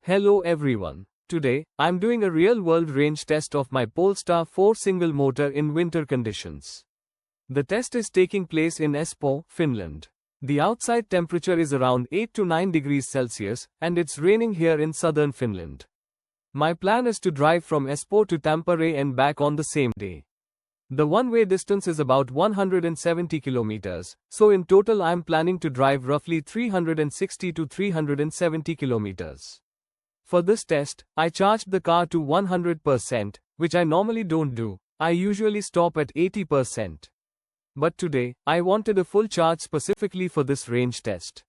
Hello everyone. Today, I'm doing a real-world range test of my Polestar 4 single motor in winter conditions. The test is taking place in Espoo, Finland. The outside temperature is around 8 to 9 degrees Celsius, and it's raining here in southern Finland. My plan is to drive from Espoo to Tampere and back on the same day. The one-way distance is about 170 kilometers, so in total I'm planning to drive roughly 360 to 370 kilometers. For this test, I charged the car to 100%, which I normally don't do. I usually stop at 80%. But today, I wanted a full charge specifically for this range test.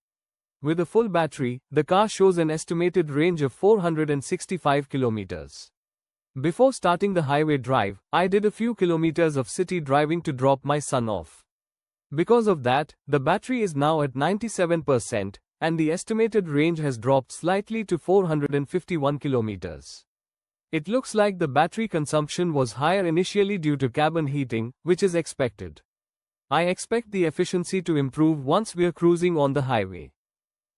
With a full battery, the car shows an estimated range of 465 kilometers. Before starting the highway drive, I did a few kilometers of city driving to drop my son off. Because of that, the battery is now at 97%, and the estimated range has dropped slightly to 451 kilometers. It looks like the battery consumption was higher initially due to cabin heating, which is expected. I expect the efficiency to improve once we're cruising on the highway.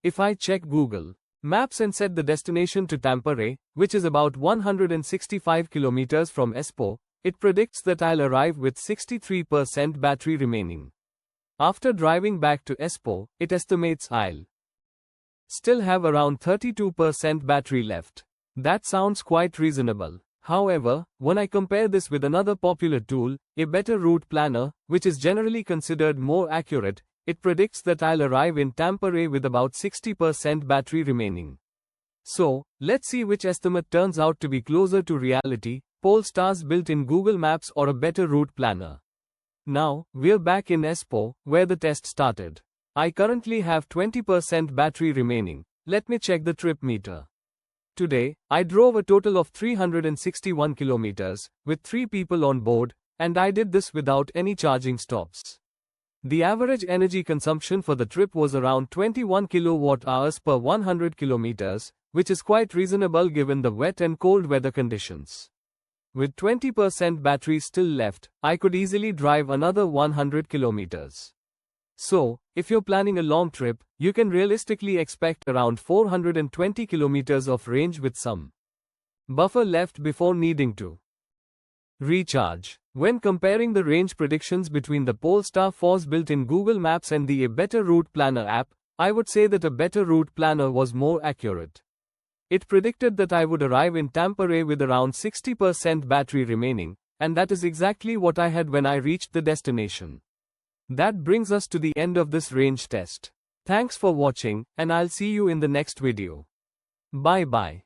If I check Google Maps and set the destination to Tampere, which is about 165 kilometers from Espoo, it predicts that I'll arrive with 63% battery remaining. After driving back to Espoo, it estimates I'll still have around 32% battery left. That sounds quite reasonable. However, when I compare this with another popular tool, a better route planner, which is generally considered more accurate, it predicts that I'll arrive in Tampere with about 60% battery remaining. So, let's see which estimate turns out to be closer to reality, Polestar's built-in Google Maps or a better route planner. Now, we're back in Espoo, where the test started. I currently have 20% battery remaining. Let me check the trip meter. Today, I drove a total of 361 kilometers, with 3 people on board, and I did this without any charging stops. The average energy consumption for the trip was around 21 kilowatt-hours per 100 kilometers, which is quite reasonable given the wet and cold weather conditions. With 20% battery still left, I could easily drive another 100 kilometers. So, if you're planning a long trip, you can realistically expect around 420 kilometers of range with some buffer left before needing to recharge. When comparing the range predictions between the Polestar 4's built-in Google Maps and the A Better Route Planner app, I would say that A Better Route Planner was more accurate. It predicted that I would arrive in Tampere with around 60% battery remaining, and that is exactly what I had when I reached the destination. That brings us to the end of this range test. Thanks for watching, and I'll see you in the next video. Bye bye.